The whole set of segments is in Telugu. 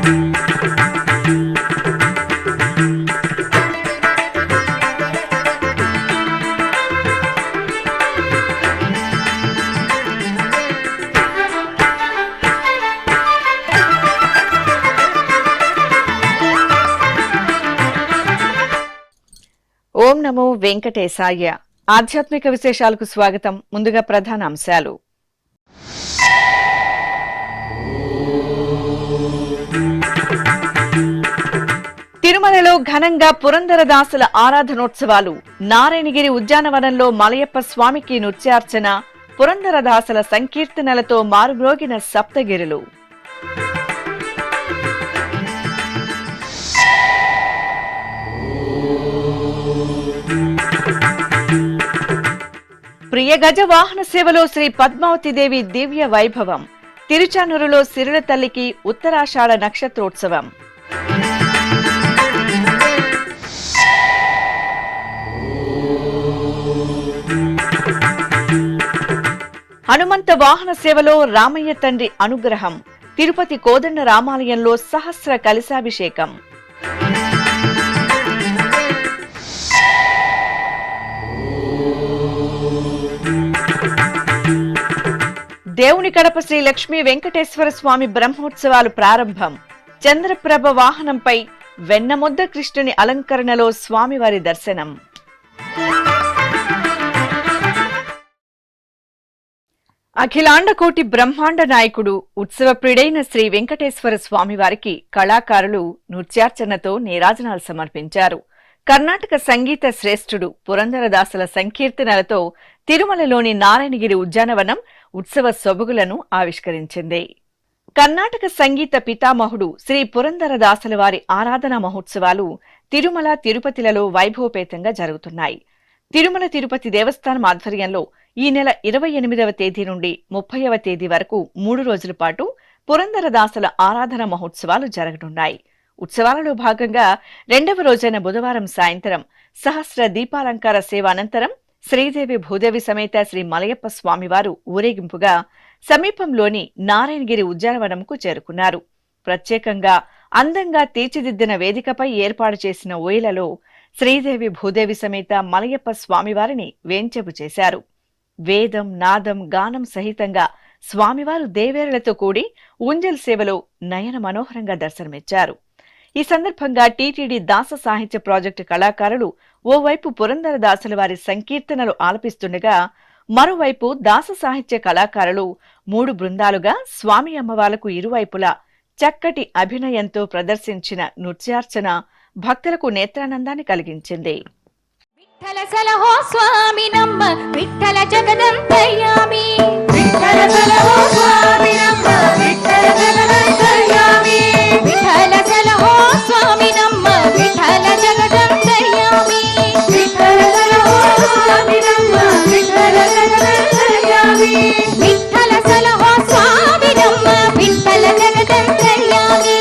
ఓం నమో వెంకటేశాయ. ఆధ్యాత్మిక విశేషాలకు స్వాగతం. ముందుగా ప్రధాన అంశాలు. తిరుమలలో ఘనంగా పురందరదాసుల ఆరాధనోత్సవాలు. నారాయణగిరి ఉద్యానవనంలో మలయప్ప స్వామికి నృత్యార్చన, పురందరదాసుల సంకీర్తనలతో మారుమ్రోగిన సప్తగిరులు. ప్రియ గజ వాహన సేవలో శ్రీ పద్మావతిదేవి దివ్య వైభవం. తిరుచానూరులో సిరుల తల్లికి ఉత్తరాషాఢ నక్షత్రోత్సవం. హనుమంత వాహన సేవలో రామయ్య తండ్రి అనుగ్రహం. తిరుపతి కోదండ రామాలయంలో సహస్ర కలశాభిషేకం. దేవుని కడప శ్రీ లక్ష్మీ వెంకటేశ్వర స్వామి బ్రహ్మోత్సవాలు ప్రారంభం. చంద్రప్రభ వాహనంపై వెన్నముద్ద కృష్ణుని అలంకరణలో స్వామివారి దర్శనం. అఖిలాండకోటి బ్రహ్మాండ నాయకుడు, ఉత్సవ ప్రియుడైన శ్రీ వెంకటేశ్వర స్వామివారికి కళాకారులు నృత్యార్చనతో నీరాజనాలు సమర్పించారు. కర్ణాటక సంగీత శ్రేష్ఠుడు పురందరదాసుల సంకీర్తనలతో తిరుమలలోని నారాయణగిరి ఉద్యానవనం ఉత్సవ సొబగులను ఆవిష్కరించింది. కర్ణాటక సంగీత పితామహుడు శ్రీ పురందరదాసుల వారి ఆరాధనా మహోత్సవాలు తిరుమల, తిరుపతిలలో వైభవపేతంగా జరుగుతున్నాయి. తిరుమల తిరుపతి దేవస్థానం ఆధ్వర్యంలో ఈ నెల 28వ తేదీ నుండి 30వ తేదీ వరకు 3 రోజుల పాటు పురందరదాసుల ఆరాధనా మహోత్సవాలు జరగనున్నాయి. ఉత్సవాలలో భాగంగా 2వ రోజైన బుధవారం సాయంత్రం సహస్ర దీపాలంకార సేవ అనంతరం శ్రీదేవి భూదేవి సమేత శ్రీ మలయప్ప స్వామివారు ఊరేగింపుగా సమీపంలోని నారాయణగిరి ఉద్యానవనంకు చేరుకున్నారు. ప్రత్యేకంగా అందంగా తీర్చిదిద్దిన వేదికపై ఏర్పాటు చేసిన ఊయలలో శ్రీదేవి భూదేవి సమేత మలయప్ప స్వామివారిని వేంచెపు చేశారు. వేదం, నాదం, గానం సహితంగా స్వామివారు దేవేరులతో కూడి ఊంజల్ సేవలో నయన మనోహరంగా దర్శనమిచ్చారు. ఈ సందర్భంగా టీటీడీ దాస సాహిత్య ప్రాజెక్టు కళాకారులు ఓవైపు పురందరదాసుల వారి సంకీర్తనలు ఆలపిస్తుండగా, మరోవైపు దాస సాహిత్య కళాకారులు 3 బృందాలుగా స్వామి అమ్మవార్లకు ఇరువైపులా చక్కటి అభినయంతో ప్రదర్శించిన నృత్యార్చన భక్తులకు నేత్రానందాన్ని కలిగించింది. విఠల సలహో స్వామి నమ్మ విఠల జగదంతర్యామి, విఠల సలహో స్వామి నమ్మ విఠల జగదంతర్యామి, విఠల సలహో స్వామి నమ్మ విఠల జగదంతర్యామి, విఠల సలహో స్వామి నమ్మ విఠల జగదంతర్యామి, విఠల సలహో స్వామి నమ్మ విఠల జగదంతర్యామి,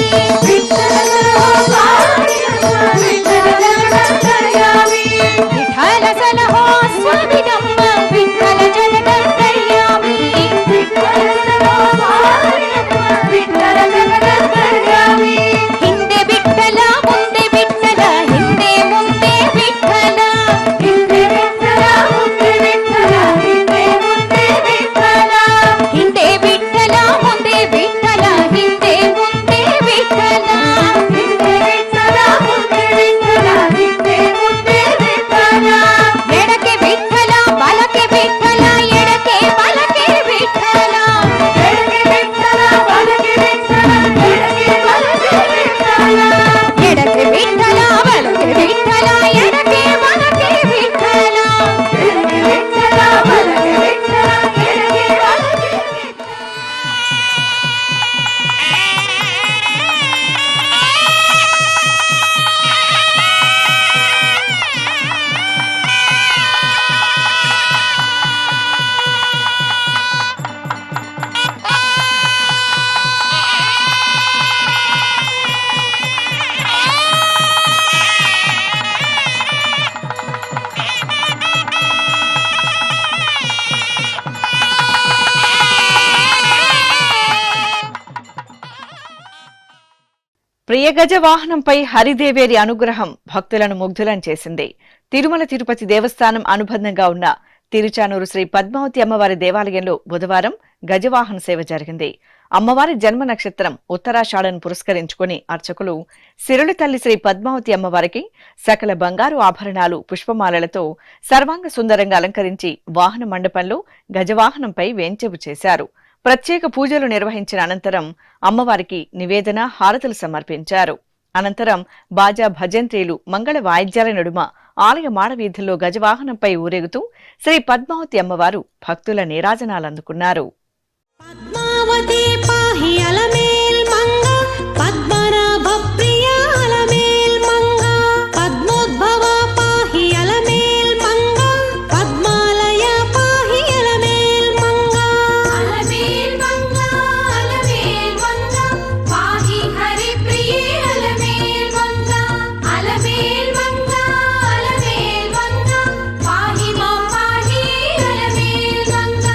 విఠల సలహో స్వామి నమ్మ విఠల జగదంతర్యామి, విఠల సలహో స్వామి నమ్మ విఠల జగదంతర్యామి, విఠల సలహో స్వామి నమ్మ విఠల జగదంతర్యామి. హిందే విఠల ముందే విఠల, హిందే ముందే విఠల, హిందే విఠల ముందే విఠల, హిందే ముందే విఠల, హిందే విఠల ముందే విఠల, హిందే ముందే విఠల, హిందే విఠల ముందే విఠల, హిందే ముందే విఠల. ఎడకి ప్రియగజ వాహనంపై హరిదేవేరి అనుగ్రహం భక్తులను ముగ్ధులను చేసింది. తిరుమల తిరుపతి దేవస్థానం అనుబంధంగా ఉన్న తిరుచానూరు శ్రీ పద్మావతి అమ్మవారి దేవాలయంలో బుధవారం గజవాహన సేవ జరిగింది. అమ్మవారి జన్మ నక్షత్రం ఉత్తరాషాఢను పురస్కరించుకుని అర్చకులు సిరుల తల్లి శ్రీ పద్మావతి అమ్మవారికి సకల బంగారు ఆభరణాలు పుష్పమాలలతో సర్వాంగ సుందరంగా అలంకరించి వాహన మండపంలో గజవాహనంపై వేంచెపు చేశారు. ప్రత్యేక పూజలు నిర్వహించిన అనంతరం అమ్మవారికి నివేదన హారతులు సమర్పించారు. అనంతరం బాజా భజంత్రీలు మంగళ వాయిద్యాల నడుమ ఆలయ మాడవీధుల్లో గజవాహనంపై ఊరేగుతూ శ్రీ పద్మావతి అమ్మవారు భక్తుల నీరాజనాలందుకున్నారు. పద్మావతి పాహి అలమేల్ మంగ పద్మనాభ ప్రియ అలమేల్ మంగ పద్మోద్భవ పాహి అలమేల్ మంగ పద్మాలయ పాహి అలమేల్ మంగ అలమేల్ మంగ అలమేల్ మంగ పాహి హరి ప్రియ అలమేల్ మంగ అలమేల్ మంగ అలమేల్ మంగ పాహి మా పాహి అలమేల్ మంగ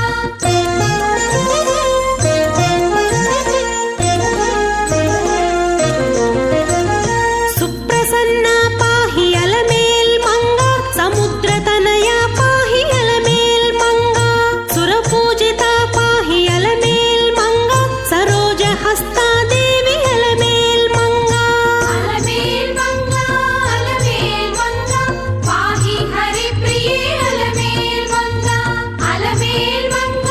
సుప్రసన్న పాహి అలమేల్ మంగ సముద్రతనయ పాహి అలమేల్ మంగ సురపూజిత పాహి అలమేల్ మంగ సరోజ హస్తాదేవి అలమేల్ మంగ అలమేల్ మంగ అలమేల్ మంగ పాహి హరి ప్రియ అలమేల్ మంగ అలమేల్ మంగ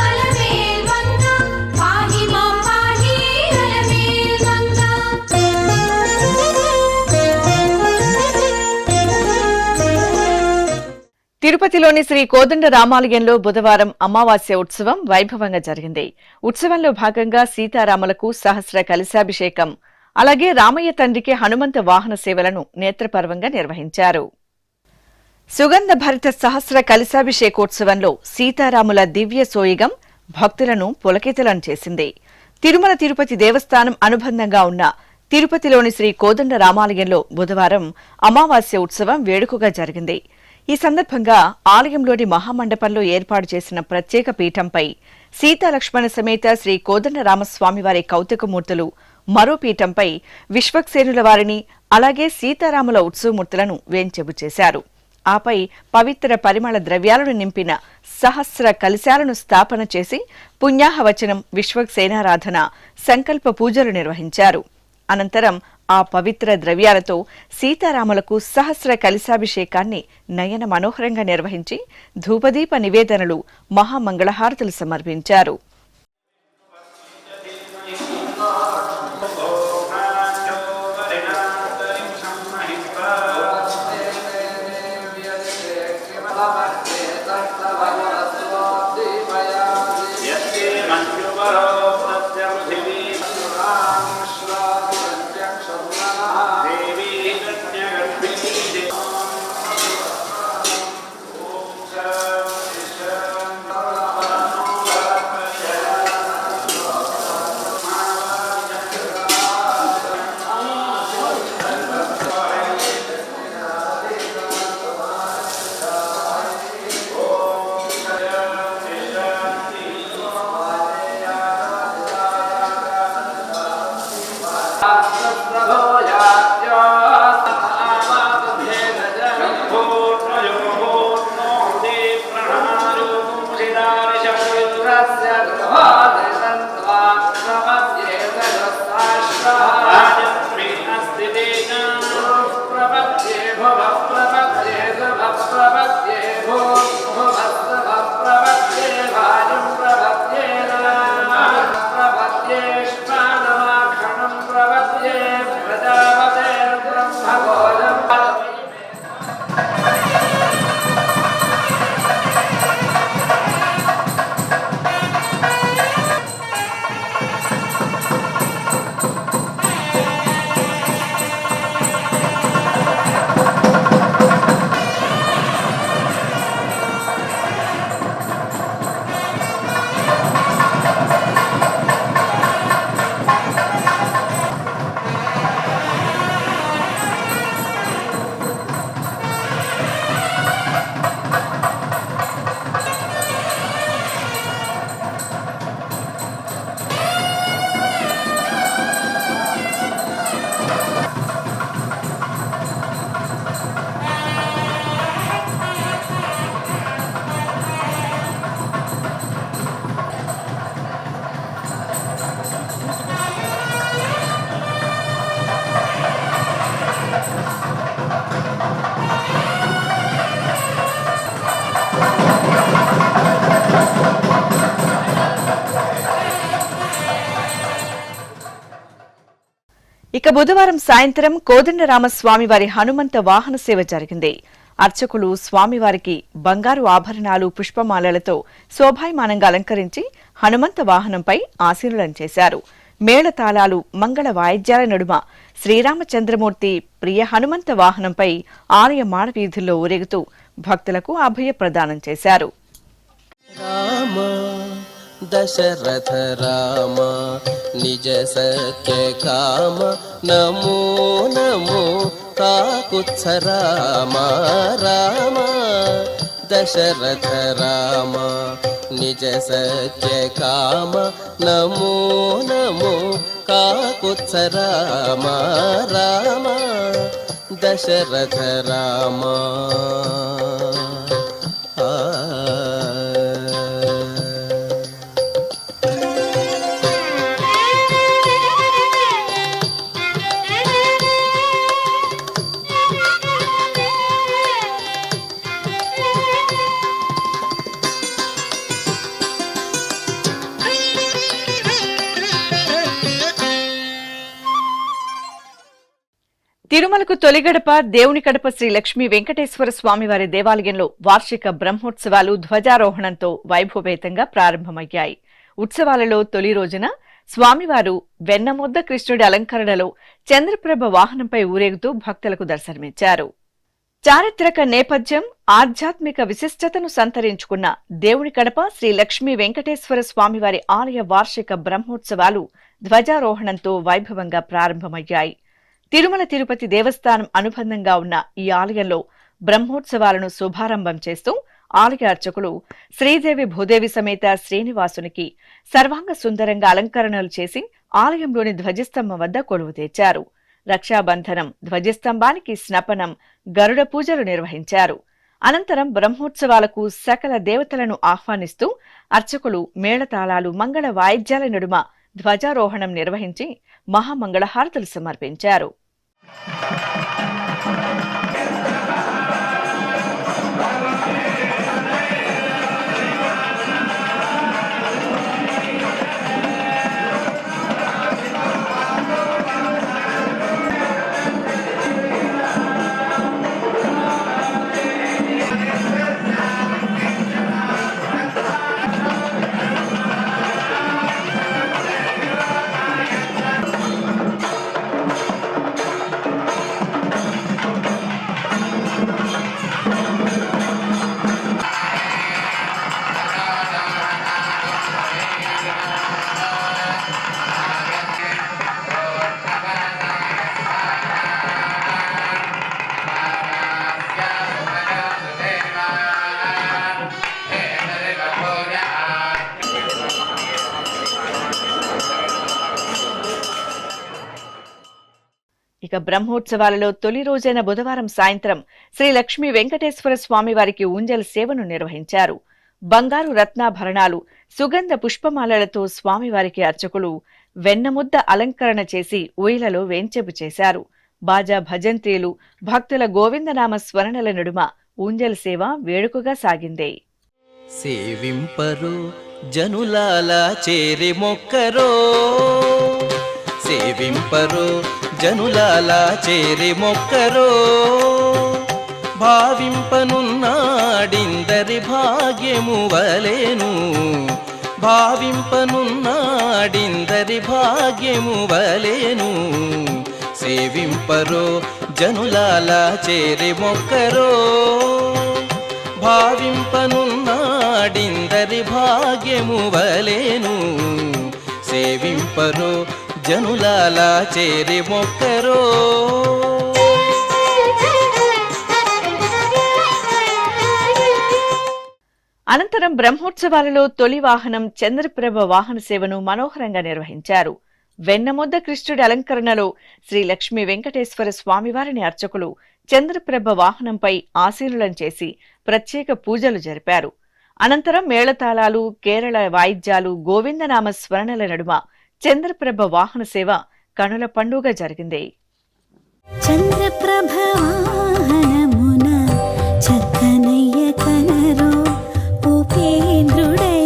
అలమేల్ మంగ పాహి మా పాహి అలమేల్ మంగ తిరుపతిలోని శ్రీ కోదండ రామాలయంలో బుధవారం అమావాస్య ఉత్సవం వైభవంగా జరిగింది. ఉత్సవంలో భాగంగా సీతారాములకు సహస్ర కలశాభిషేకం, అలాగే రామయ్య తండ్రికి హనుమంత వాహన సేవలను నేత్రపర్వంగా నిర్వహించారు. సుగంధ భరిత సహస్ర కలశాభిషేకోత్సవంలో సీతారాముల దివ్య సోయిగం భక్తులను పులకితలం చేసింది. తిరుమల తిరుపతి దేవస్థానం అనుబంధంగా ఉన్న తిరుపతిలోని శ్రీ కోదండ రామాలయంలో బుధవారం అమావాస్య ఉత్సవం వేడుకగా జరిగింది. ఈ సందర్భంగా ఆలయంలోని మహామండపంలో ఏర్పాటు చేసిన ప్రత్యేక పీఠంపై సీతాలక్ష్మణ సమేత శ్రీ కోదండ రామస్వామివారి కౌతుకమూర్తులు, మరో పీఠంపై విశ్వక్సేనుల వారిని, అలాగే సీతారాముల ఉత్సవమూర్తులను వేంచెబు చేశారు. ఆపై పవిత్ర పరిమళ ద్రవ్యాలను నింపిన సహస్ర కలశాలను స్థాపన చేసి పుణ్యాహవచనం, విశ్వక్సేనారాధన, సంకల్ప పూజలు నిర్వహించారు. అనంతరం ఆ పవిత్ర ద్రవ్యాలతో సీతారాములకు సహస్ర కలశాభిషేకాన్ని నయన మనోహరంగా నిర్వహించి ధూపదీప నివేదనలు, మహామంగళహారతులు సమర్పించారు. ఇక బుధవారం సాయంత్రం కోదండరామస్వామి వారి హనుమంత వాహన సేవ జరిగింది. అర్చకులు స్వామివారికి బంగారు ఆభరణాలు, పుష్పమాలలతో శోభాయమానంగా అలంకరించి హనుమంత వాహనంపై ఆశీనులం చేశారు. మేళతాళాలు, మంగళ వాయిద్యాల నడుమ శ్రీరామచంద్రమూర్తి ప్రియ హనుమంత వాహనంపై ఆలయ మాడవీధుల్లో ఊరేగుతూ భక్తులకు అభయ ప్రదానం చేశారు. రామ దశరథ రామ నిజ సత్య కామ నమో నమో కాకుత్స రామ రామ దశరథ రామ నిజ సత్య కామ నమో నమో కాకుత్స రామ రామ దశరథ రామ. తిరుమలకు తొలిగడప దేవుని కడప శ్రీ లక్ష్మీ వెంకటేశ్వర స్వామివారి దేవాలయంలో వార్షిక బ్రహ్మోత్సవాలు ధ్వజారోహణంతో వైభవేతంగా ప్రారంభమయ్యాయి. ఉత్సవాలలో తొలి రోజున స్వామివారు వెన్నముద్ద కృష్ణుడి అలంకరణలో చంద్రప్రభ వాహనంపై ఊరేగుతూ భక్తులకు దర్శనమిచ్చారు. చారిత్రక నేపథ్యం, ఆధ్యాత్మిక విశిష్టతను సంతరించుకున్న దేవుని కడప శ్రీ లక్ష్మీ వెంకటేశ్వర స్వామివారి ఆలయ వార్షిక బ్రహ్మోత్సవాలు ధ్వజారోహణంతో వైభవంగా ప్రారంభమయ్యాయి. తిరుమల తిరుపతి దేవస్థానం అనుబంధంగా ఉన్న ఈ ఆలయంలో బ్రహ్మోత్సవాలను శుభారంభం చేస్తూ ఆలయ అర్చకులు శ్రీదేవి భూదేవి సమేత శ్రీనివాసునికి సర్వాంగ సుందరంగా అలంకరణలు చేసి ఆలయంలోని ధ్వజస్తంభం వద్ద కొలువు తెచ్చారు. రక్షాబంధనం, ధ్వజస్తంభానికి స్నపనం, గరుడ పూజలు నిర్వహించారు. అనంతరం బ్రహ్మోత్సవాలకు సకల దేవతలను ఆహ్వానిస్తూ అర్చకులు మేళతాళాలు, మంగళ వాయిద్యాల నడుమ ధ్వజారోహణం నిర్వహించి మహామంగళహారతులు సమర్పించారు. ఇక బ్రహ్మోత్సవాలలో తొలి రోజైన బుధవారం సాయంత్రం శ్రీ లక్ష్మీ వెంకటేశ్వర స్వామి వారికి ఊంజల్ సేవను నిర్వహించారు. బంగారు రత్నాభరణాలు, సుగంధ పుష్పమాలలతో స్వామివారికి అర్చకులు వెన్నముద్ద అలంకరణ చేసి ఊయలలో వేంచెపు చేశారు. బాజా భజంత్రీలు, భక్తుల గోవిందనామ స్మరణల నడుమ ఊంజల్ సేవ వేడుకగా సాగింది. సేవింపరు జనులాల చేరి మొక్కరో, సేవింపరు జనులాల చేరి మొక్కరో, భావింపనున్నాడిందరి భాగ్యము వలెను, భావింపనున్నాడిందరి భాగ్యము వలెను. సేవింపరో జనులాల చేరి మొక్కరో, భావింపనున్నాడిందరి భాగ్యము వలెను. సేవింపరో జనులాల చేరి మొక్కరో. అనంతరం బ్రహ్మోత్సవాలలో తొలి వాహనం చంద్రప్రభ వాహన సేవను మనోహరంగా నిర్వహించారు. వెన్నముద్ద కృష్ణుడి అలంకరణలో శ్రీ లక్ష్మీ వెంకటేశ్వర స్వామివారిని అర్చకులు చంద్రప్రభ వాహనంపై ఆశీనులం చేసి ప్రత్యేక పూజలు జరిపారు. అనంతరం మేళతాళాలు, కేరళ వాయిద్యాలు, గోవిందనామ స్మరణల నడుమ చంద్రప్రభ వాహన సేవ కనుల పండుగ జరిగింది. చంద్రప్రభ వాహనమున చక్కనయ్య కనరో, ఉపేంద్రుడై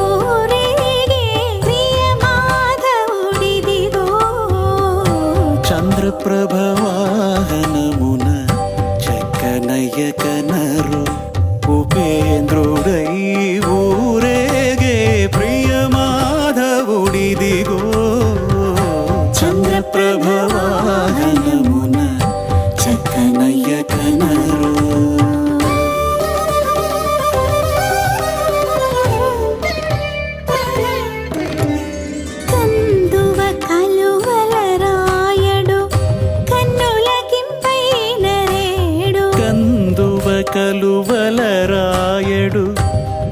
ఊరేగే ప్రియ మాధవుడిదిగో. చంద్రప్రభవాహనమున చక్కనయ్య కనరు ఉపేంద్రుడై ఊరేగే ప్రియమాధవుడిదిగో చంద్రప్రభవాహనమున చక్కనయ్య కనరు కందువ కలువలరాయడు కన్నులకింపైన రేడు కందువ కలువలరాయడు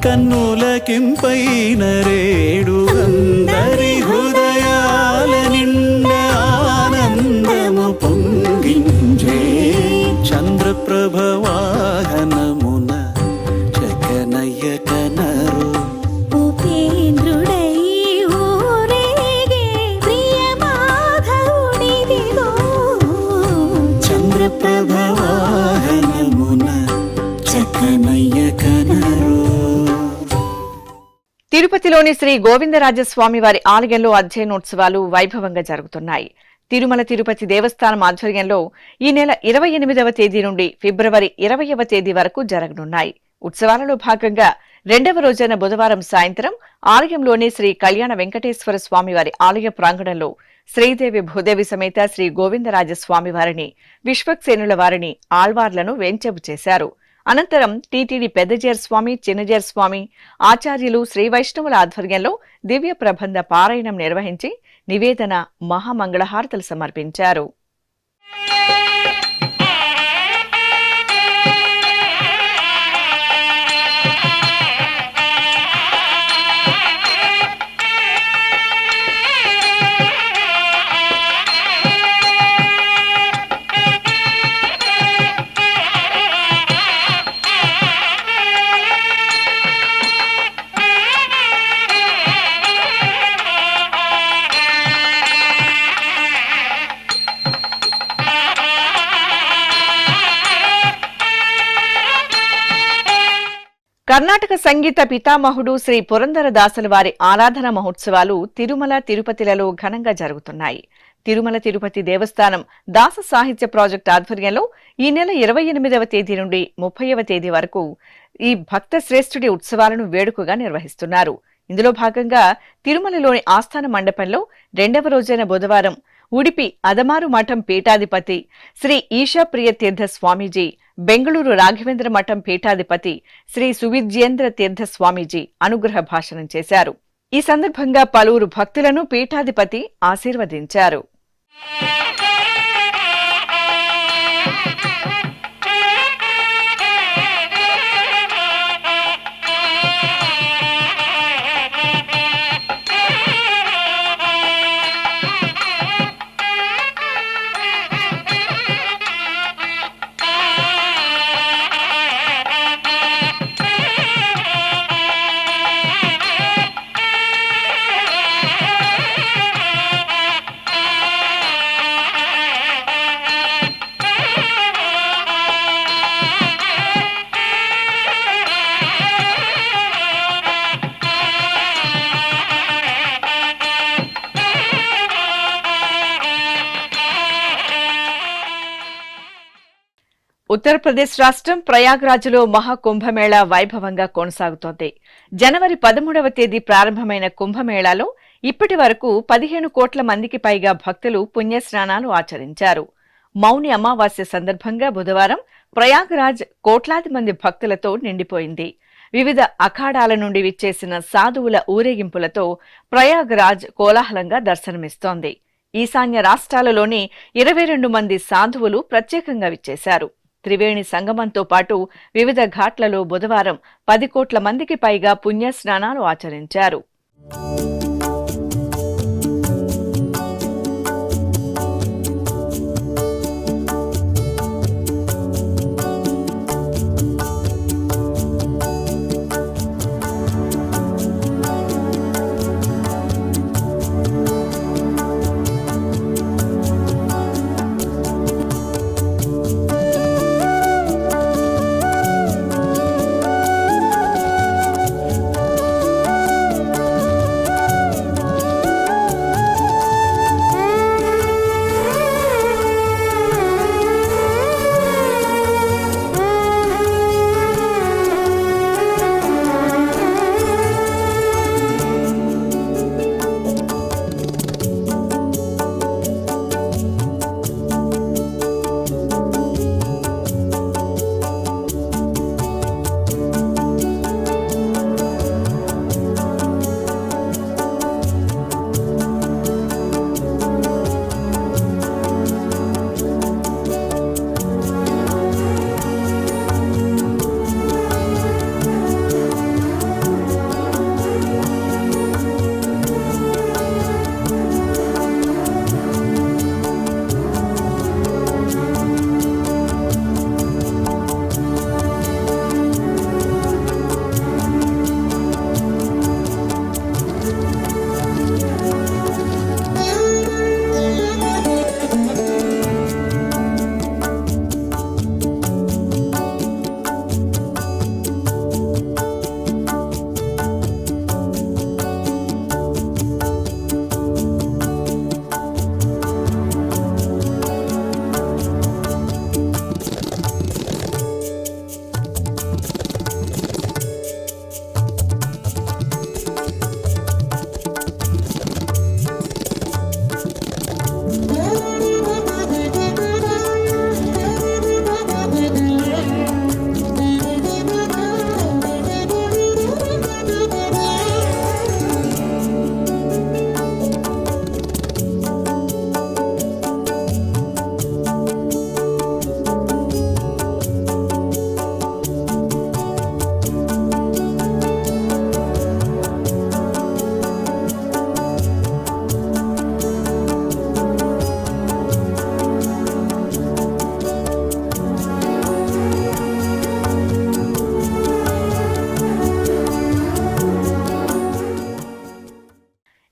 కన్నులకింపైన రేడు అందరి హృదయాల నిండా ఆనందము పొంగించే చంద్రప్రభవాహనమున చక్కనయ్య కనరు ఉపేంద్రుడై ఊరేగే ప్రియమాధవుడిదిగో చంద్రప్రభవాహనమున చక్కనయ్య కనరు తిరుపతిలోని శ్రీ గోవిందరాజస్వామి వారి ఆలయంలో అధ్యయనోత్సవాలు వైభవంగా జరుగుతున్నాయి. తిరుమల తిరుపతి దేవస్థానం ఆధ్వర్యంలో ఈ నెల 28వ తేదీ నుండి ఫిబ్రవరి 20వ తేదీ వరకు జరగనున్నాయి. ఉత్సవాలలో భాగంగా రెండవ రోజైన బుధవారం సాయంత్రం ఆలయంలోని శ్రీ కళ్యాణ వెంకటేశ్వర స్వామి వారి ఆలయ ప్రాంగణంలో శ్రీదేవి భూదేవి సమేత శ్రీ గోవిందరాజస్వామి వారిని, విశ్వక్సేనుల వారిని, ఆళ్వార్లను వేంచేపు చేశారు. అనంతరం టీటీడీ పెద్దజేర్ స్వామి, చిన్నజేర్ స్వామి, ఆచార్యులు, శ్రీ వైష్ణవుల ఆధ్వర్యంలో దివ్య ప్రబంధ పారాయణం నిర్వహించి నివేదన, మహామంగళహారతులు సమర్పించారు. కర్ణాటక సంగీత పితామహుడు శ్రీ పురందరదాసుల వారి ఆరాధన మహోత్సవాలు తిరుమల, తిరుపతిలలో ఘనంగా జరుగుతున్నాయి. తిరుమల తిరుపతి దేవస్థానం దాస సాహిత్య ప్రాజెక్టు ఆధ్వర్యంలో ఈ నెల 28వ తేదీ నుండి 30వ తేదీ వరకు ఈ భక్త శ్రేష్ఠుడి ఉత్సవాలను వేడుకగా నిర్వహిస్తున్నారు. ఇందులో భాగంగా తిరుమలలోని ఆస్థాన మండపంలో రెండవ రోజైన బుధవారం ఉడిపి అదమారు మఠం పీఠాధిపతి శ్రీ ఈశాప్రియ తీర్థ స్వామీజీ, బెంగళూరు రాఘవేంద్ర మఠం పీఠాధిపతి శ్రీ సువిద్యేంద్ర తీర్థ స్వామీజీ అనుగ్రహ భాషణం చేశారు. ఈ సందర్భంగా పలువురు భక్తులను పీఠాధిపతి ఆశీర్వదించారు. ఉత్తరప్రదేశ్ రాష్ట్రం ప్రయాగ్రాజ్లో మహాకుంభమేళా వైభవంగా కొనసాగుతోంది. జనవరి 13వ తేదీ ప్రారంభమైన కుంభమేళాలో ఇప్పటి వరకు 15 కోట్ల మందికి పైగా భక్తులు పుణ్యస్నానాలు ఆచరించారు. మౌని అమావాస్య సందర్భంగా బుధవారం ప్రయాగ్రాజ్ కోట్లాది మంది భక్తులతో నిండిపోయింది. వివిధ అఖాడాల నుండి విచ్చేసిన సాధువుల ఊరేగింపులతో ప్రయాగ్రాజ్ కోలాహలంగా దర్శనమిస్తోంది. ఈశాన్య రాష్ట్రాలలోని 22 మంది సాధువులు ప్రత్యేకంగా విచ్చేశారు. త్రివేణి సంగమంతో పాటు వివిధ ఘాట్లలో బుధవారం 10 కోట్ల మందికి పైగా పుణ్యస్నానాలు ఆచరించారు.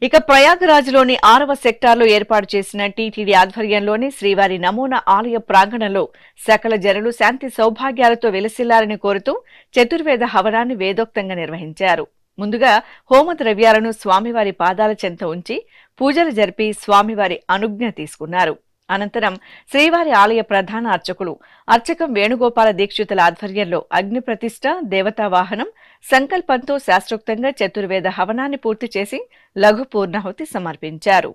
ఇక ప్రయాగరాజ్లోని 6వ సెక్టార్లో ఏర్పాటు చేసిన టీటీడీ ఆధ్వర్యంలోని శ్రీవారి నమూనా ఆలయ ప్రాంగణంలో సకల జనులు శాంతి సౌభాగ్యాలతో వెలసిల్లాలని కోరుతూ చతుర్వేద హవనాన్ని వేదోక్తంగా నిర్వహించారు. ముందుగా హోమ ద్రవ్యాలను స్వామివారి పాదాల చెంత ఉంచి పూజలు జరిపి స్వామివారి అనుజ్ఞ తీసుకున్నారు. అనంతరం శ్రీవారి ఆలయ ప్రధాన అర్చకులు అర్చకం వేణుగోపాల దీక్షితుల ఆధ్వర్యంలో అగ్ని ప్రతిష్ఠ, దేవతా వాహనం, సంకల్పంతో శాస్త్రోక్తంగా చతుర్వేద హవనాన్ని పూర్తి చేసి లఘు పూర్ణాహుతి సమర్పించారు.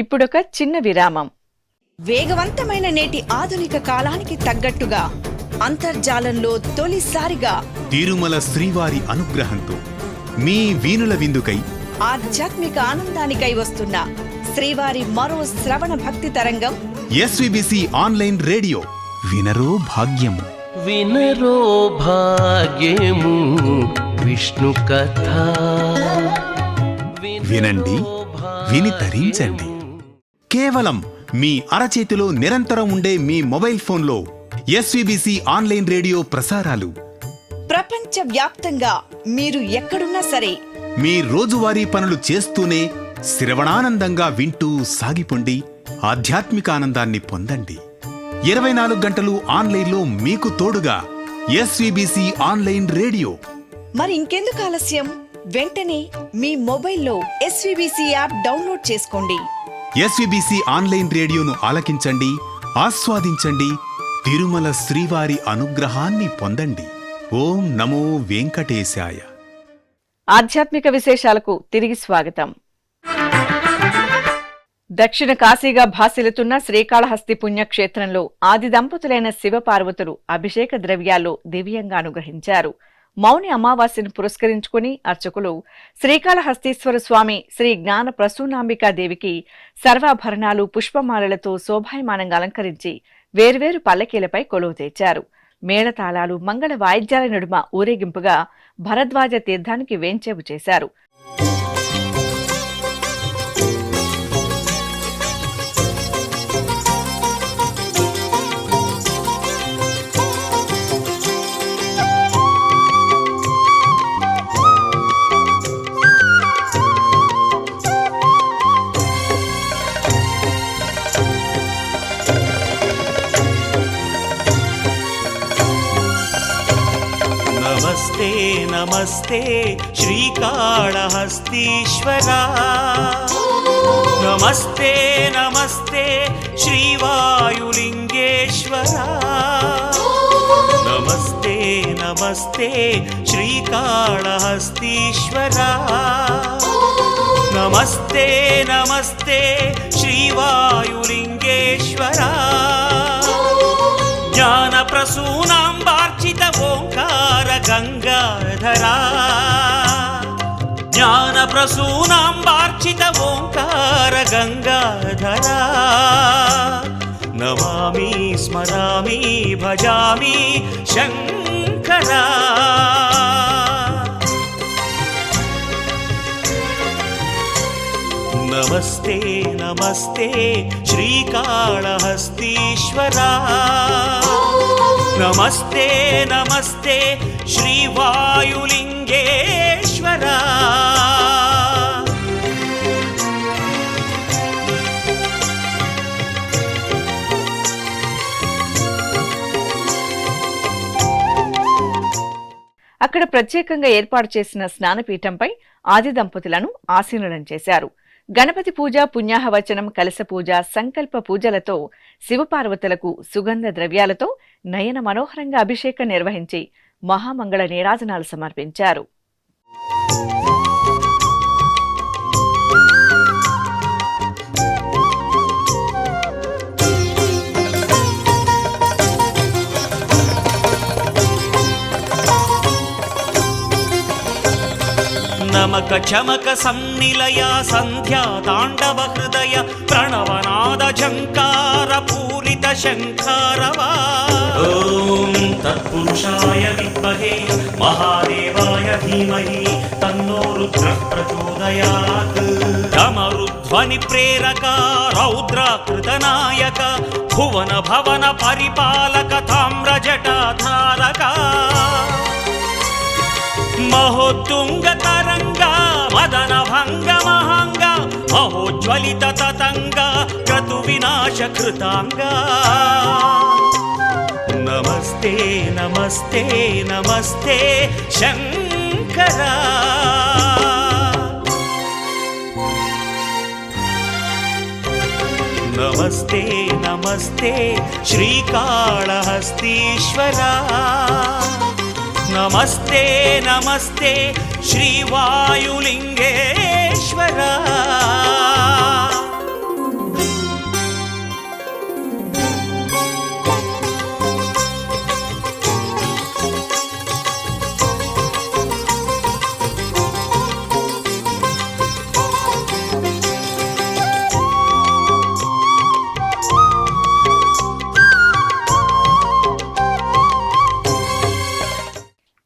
ఇప్పుడొక చిన్న విరామం. వేగవంతమైన నేటి ఆధునిక కాలానికి తగ్గట్టుగా అంతర్జాలంలో తొలిసారిగా తిరుమల శ్రీవారి అనుగ్రహంతో మీ వీణుల విందుకై ఆధ్యాత్మిక ఆనందానికై వస్తున్న శ్రీవారి మరో శ్రవణ భక్తి తరంగం ఎస్విబిసి ఆన్లైన్ రేడియో వినరో భాగ్యము. వినరో భాగ్యము విష్ణు కథ. వినండి, విని తరించండి. కేవలం మీ అరచేతిలో నిరంతరం ఉండే మీ మొబైల్ ఫోన్లో ఎస్విబిసి ఆన్లైన్ రేడియో ప్రసారాలు ప్రపంచ వ్యాప్తంగా మీరు ఎక్కడున్నా సరే మీ రోజువారీ పనులు చేస్తూనే శ్రవణానందంగా వింటూ సాగిపోండి, ఆధ్యాత్మిక ఆనందాన్ని పొందండి. 24 గంటలు ఆన్లైన్లో మీకు తోడుగా ఎస్విబిసి ఆన్లైన్ రేడియో. మరి ఇంకెందుకు ఆలస్యం? వెంటనే మీ మొబైల్లో ఎస్విబిసి యాప్ డౌన్లోడ్ చేసుకోండి. ఎస్విబిసి ఆన్లైన్ రేడియోను ఆలకించండి, ఆస్వాదించండి, తిరుమల శ్రీవారి అనుగ్రహాన్ని పొందండి. ఓం నమో వెంకటేశాయ. ఆధ్యాత్మిక విశేషాలకు తిరిగి స్వాగతం. దక్షిణ కాశీగా భాసిల్లుతున్న శ్రీకాళహస్తి పుణ్యక్షేత్రంలో ఆది దంపతులైన శివపార్వతులు అభిషేక ద్రవ్యాల్లో దివ్యంగా అనుగ్రహించారు. మౌని అమావాస్యను పురస్కరించుకుని అర్చకులు శ్రీకాళహస్తీశ్వర స్వామి శ్రీ జ్ఞాన ప్రసూనాంబికాదేవికి సర్వాభరణాలు, పుష్పమాలలతో శోభాయమానంగా అలంకరించి వేర్వేరు పల్లకీలపై కొలువు తెచ్చారు. మేళతాళాలు, మంగళ వాయిద్యాల నడుమ ఊరేగింపుగా భరద్వాజ తీర్థానికి వేంచేపు చేశారు. नमस्ते नमस्ते श्रीकाळहस्तीश्वरा, नमस्ते नमस्ते श्रीवायुलिङ्गेश्वरा, नमस्ते नमस्ते श्रीकाळहस्तीश्वरा, नमस्ते नमस्ते श्रीवायुलिङ्गेश्वरा, ज्ञानप्रसूनाम्बार्चित ओंकार गंगाधरा, ज्ञानप्रसूनाम्बार्चित ओंकार गंगाधरा, नमामि स्मरामि भजामि शंकरा. नमस्ते नमस्ते श्रीकाळहस्तीश्वरा, नमस्ते नमस्ते श्रीवायुलिङ्गेश्वरा. అక్కడ ప్రత్యేకంగా ఏర్పాటు చేసిన స్నానపీఠంపై ఆది దంపతులను ఆసీనులను చేశారు. గణపతి పూజ, పుణ్యాహవచనం, కలశ పూజ, సంకల్ప పూజలతో శివపార్వతులకు సుగంధ ద్రవ్యాలతో నయన మనోహరంగా అభిషేకం నిర్వహించి మహామంగళ నీరాజనాలు సమర్పించారు. నమక చమక సన్నిలయ సంధ్యా తాండవ హృదయ ప్రణవనాద ఝంకార పూరిత శంఖారవా ఓం తత్పురుషాయ విద్మహే మహాదేవాయ ధీమహి తన్నో రుద్రః ప్రచోదయాత్ డమరుధ్వని ప్రేరక రౌద్రాకృత నాయక భువన భవన పరిపాలక తామ్ర జటాధారక మహోత్తుంగ తరంగ మదన భంగ మహంగ మహోజ్వలిత తతంగ క్రతు వినాశ కృతాంగ నమస్తే నమస్తే నమస్తే శంకర నమస్తే నమస్తే శ్రీకాళహస్తీశ్వరా నమస్తే నమస్తే శ్రీవాయులింగేశ్వరా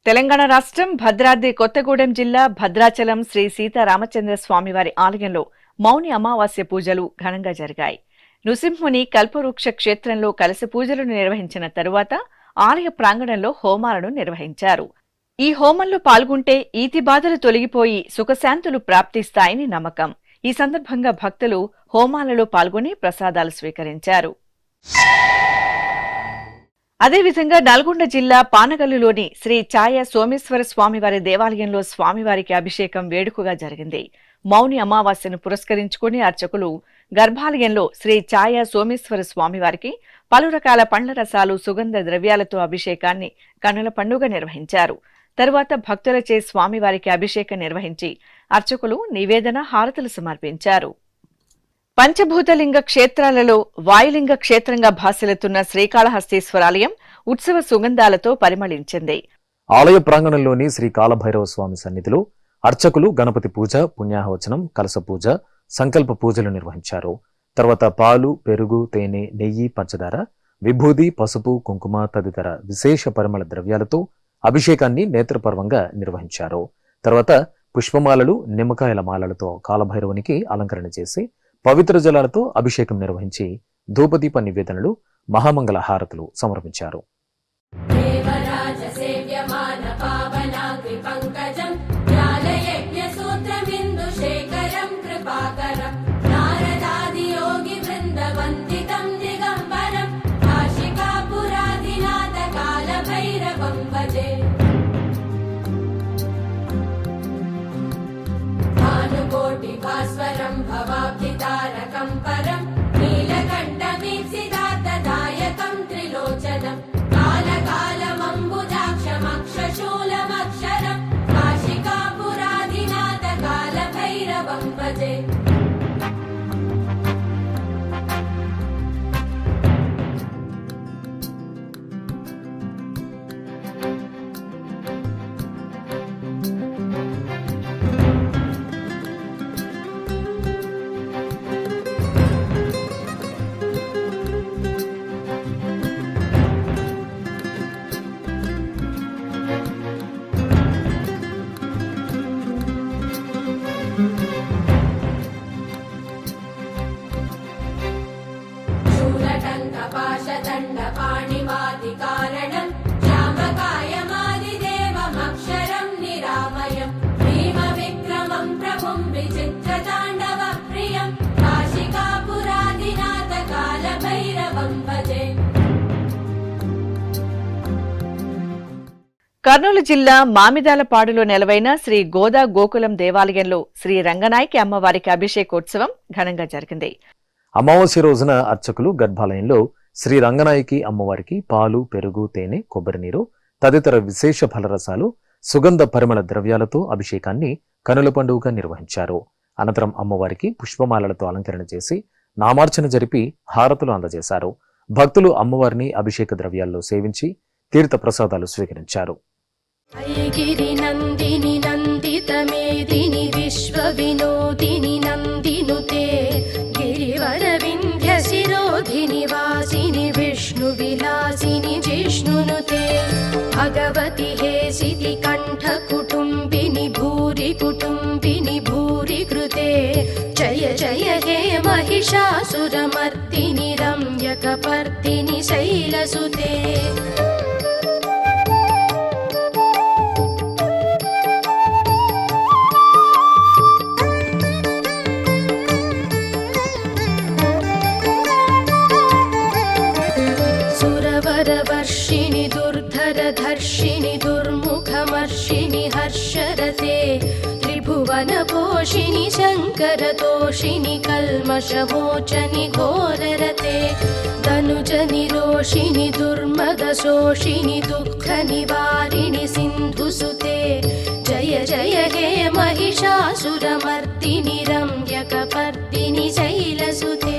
తెలంగాణ రాష్ట్రం భద్రాద్రి కొత్తగూడెం జిల్లా భద్రాచలం శ్రీ సీతారామచంద్ర స్వామివారి ఆలయంలో మౌని అమావాస్య పూజలు ఘనంగా జరిగాయి. నృసింహుని కల్పవృక్ష క్షేత్రంలో కలశ పూజలను నిర్వహించిన తరువాత ఆలయ ప్రాంగణంలో హోమాలను నిర్వహించారు. ఈ హోమంలో పాల్గొంటే ఈతి బాధలు తొలగిపోయి సుఖశాంతులు ప్రాప్తిస్తాయని నమ్మకం. ఈ సందర్భంగా భక్తులు హోమాలలో పాల్గొని ప్రసాదాలు స్వీకరించారు. అదేవిధంగా నల్గొండ జిల్లా పానగల్లులోని శ్రీ ఛాయ సోమేశ్వర స్వామివారి దేవాలయంలో స్వామివారికి అభిషేకం వేడుకగా జరిగింది. మౌని అమావాస్యను పురస్కరించుకుని అర్చకులు గర్భాలయంలో శ్రీ ఛాయ సోమేశ్వర స్వామివారికి పలు రకాల పండ్ల రసాలు సుగంధ ద్రవ్యాలతో అభిషేకాన్ని కన్నుల పండుగ నిర్వహించారు. తరువాత భక్తులచే స్వామివారికి అభిషేకం నిర్వహించి అర్చకులు నివేదన హారతులు సమర్పించారు. పంచభూతలింగ క్షేత్రాలలో వాయులింగ క్షేత్రంగా భాసిల్లుతున్న శ్రీకాళహస్తీశ్వరాలయం ఉత్సవ సుగంధాలతో పరిమళించింది. ఆలయ ప్రాంగణంలోని శ్రీ కాలభైరవ స్వామి సన్నిధిలో అర్చకులు గణపతి పూజ, పుణ్యాహవచనం, కలశ పూజ, సంకల్ప పూజలు నిర్వహించారు. తర్వాత పాలు, పెరుగు, తేనె, నెయ్యి, పంచదార, విభూది, పసుపు, కుంకుమ తదితర విశేష పరిమళ ద్రవ్యాలతో అభిషేకాన్ని నేత్రపర్వంగా నిర్వహించారు. తర్వాత పుష్పమాలలు, నిమ్మకాయల మాలలతో కాలభైరవునికి అలంకరణ చేసి పవిత్ర జలాలతో అభిషేకం నిర్వహించి ధూపదీప నివేదనలు, మహామంగళ హారతులు సమర్పించారు. భవాబ్ధితారకం పరం నీలకంఠమీప్సిదార్థదాయకం త్రిలోచనం కాలకాలమంబుజాక్షమక్షశూలమక్షరం కాశికాపురాధినాథ కాలభైరవం భజే. శూలటంకపాశదండపాణిమాదికారణం శ్యామకాయమాదిదేవమక్షరం నిరామయం భీమ విక్రమం ప్రభుం విచిత్రతాండవ ప్రియం కాశికాపురాధినాథ కాలభైరవం భజే. కర్నూలు జిల్లా మామిదాలపాడులో నెలవైన శ్రీ గోదా గోకులం దేవాలయంలో శ్రీ రంగనాయకి అమ్మవారికి అభిషేకోత్సవం ఘనంగా జరిగింది. అమావాస్య రోజున అర్చకులు గర్భాలయంలో శ్రీ రంగనాయకి అమ్మవారికి పాలు, పెరుగు, తేనె, కొబ్బరి నీరు తదితర విశేష ఫలరసాలు, సుగంధ పరిమళ ద్రవ్యాలతో అభిషేకాన్ని కనుల పండుగగా నిర్వహించారు. అనంతరం అమ్మవారికి పుష్పమాలలతో అలంకరణ చేసి నామార్చన జరిపి హారతులు అందజేశారు. భక్తులు అమ్మవారిని అభిషేక ద్రవ్యాల్లో సేవించి తీర్థ ప్రసాదాలు స్వీకరించారు. నందిని నందితమే विदिनि विश्वविनोदिनि नन्दिनुते गिरिवरविन्ध्यशिरोधिनि वासिनि विष्णुविलासिनि जिष्णुनुते भगवति हेसिति कण्ठकुटुम्बिनि भूरि कुटुम्बिनि भूरि कृते जय जय हे महिषासुरमर्दिनि रम्यकपर्दिनि शैलसुते सुरवरवर्षिणि दुर्धरधर्षिणि दुर्मुखमर्षिणि हर्षरते त्रिभुवनपोषिणि शङ्करतोषिणि कल्मषमोचनि घोररते तनुजनिरोषिणि दुर्मदशोषिणि दुःखनिवारिणि सिन्धुसुते जय जय हे महिषासुरमर्दिनि रम्यकपर्दिनि शैलसुते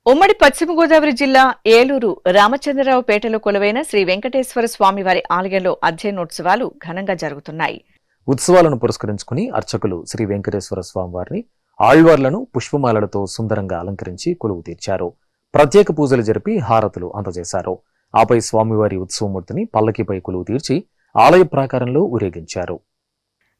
ఉమ్మడి పశ్చిమ గోదావరి జిల్లా ఏలూరు రామచంద్రరావుపేటలో కొలువైన శ్రీ వెంకటేశ్వర స్వామివారి ఆలయంలో అధ్యయనోత్సవాలు ఘనంగా జరుగుతున్నాయి. ఉత్సవాలను పురస్కరించుకుని అర్చకులు శ్రీ వెంకటేశ్వర స్వామివారిని ఆళ్వార్లను పుష్పమాలలతో సుందరంగా అలంకరించి కొలువు తీర్చారు. ప్రత్యేక పూజలు జరిపి హారతులు అందజేశారు. ఆపై స్వామివారి ఉత్సవమూర్తిని పల్లకిపై కొలువు తీర్చి ఆలయ ప్రాకారంలో ఊరేగించారు.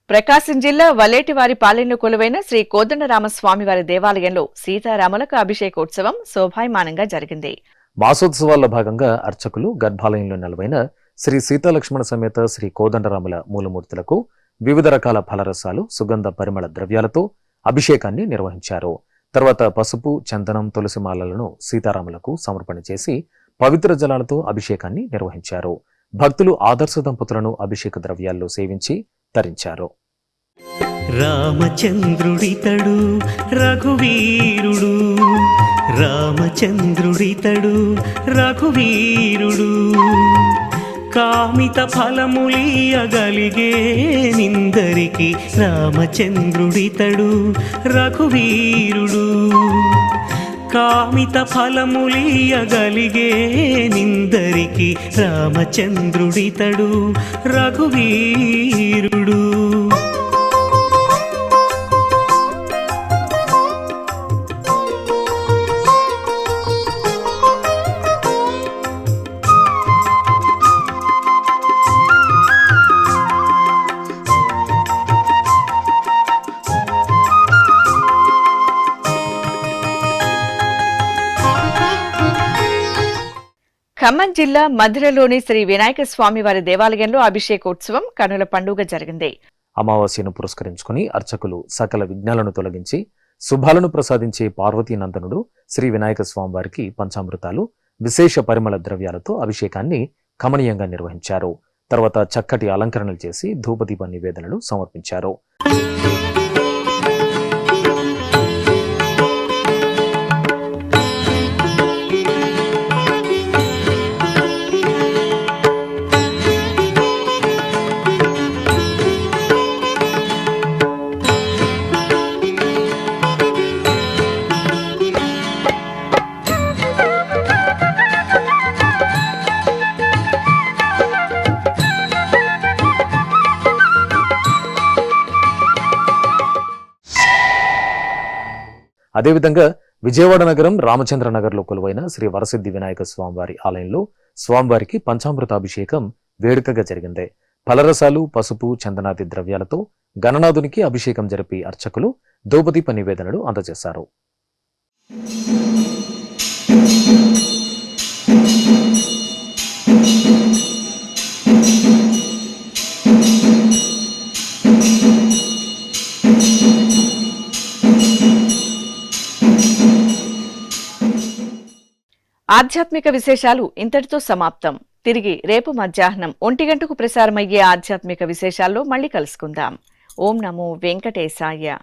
ప్రకాశం జిల్లా వలేటివారి పాలెంలో కొలువైన శ్రీ కోదండరామస్వామివారి దేవాలయంలో సీతారాములకు అభిషేకోత్సవం శోభాయమానంగా జరిగింది. మాసోత్సవాల్లో భాగంగా అర్చకులు గర్భాలయంలో నెలవైన శ్రీ సీతాలక్ష్మణ సమేత శ్రీ కోదండరాముల మూలమూర్తులకు వివిధ రకాల ఫలరసాలు, సుగంధ పరిమళ ద్రవ్యాలతో అభిషేకాన్ని నిర్వహించారు. తర్వాత పసుపు, చందనం, తులసి మాలలను సీతారాములకు సమర్పణ చేసి పవిత్ర జలాలతో అభిషేకాన్ని నిర్వహించారు. భక్తులు ఆదర్శ దంపతులను అభిషేక ద్రవ్యాల్లో సేవించి తరించారు. రామచంద్రుడితడు రఘువీరుడు, రామచంద్రుడితడు రఘువీరుడు, కామిత ఫలములియగలిగే నిందరికి రామచంద్రుడితడు రఘువీరుడు, కామిత ఫలములియగలిగే నిందరికి రామచంద్రుడితడు రఘువీరుడు. ఖమ్మం జిల్లా మధిరలోని శ్రీ వినాయక స్వామివారి దేవాలయంలో అభిషేకోత్సవం కనుల పండుగ జరిగింది. అమావాస్యను పురస్కరించుకుని అర్చకులు సకల విఘ్నాలను తొలగించి శుభాలను ప్రసాదించే పార్వతీనందనుడు శ్రీ వినాయక స్వామివారికి పంచామృతాలు, విశేష పరిమళ ద్రవ్యాలతో అభిషేకాన్ని కమనీయంగా నిర్వహించారు. తర్వాత చక్కటి అలంకరణలు చేసి ధూపదీప నివేదనలు సమర్పించారు. అదేవిధంగా విజయవాడ నగరం రామచంద్ర నగర్లో కొలువైన శ్రీ వరసిద్ధి వినాయక స్వామివారి ఆలయంలో స్వామివారికి పంచామృతాభిషేకం వేడుకగా జరిగింది. ఫలరసాలు, పసుపు, చందనాది ద్రవ్యాలతో గణనాథునికి అభిషేకం జరిపి అర్చకులు ధూపదీప నివేదనలు అందజేశారు. ఆధ్యాత్మిక విశేషాలు ఇంతటితో సమాప్తం. తిరిగి రేపు మధ్యాహ్నం 1 గంటకు ప్రసారమయ్యే ఆధ్యాత్మిక విశేషాల్లో మళ్ళీ కలుసుకుందాం. ఓం నమో వెంకటేశాయ.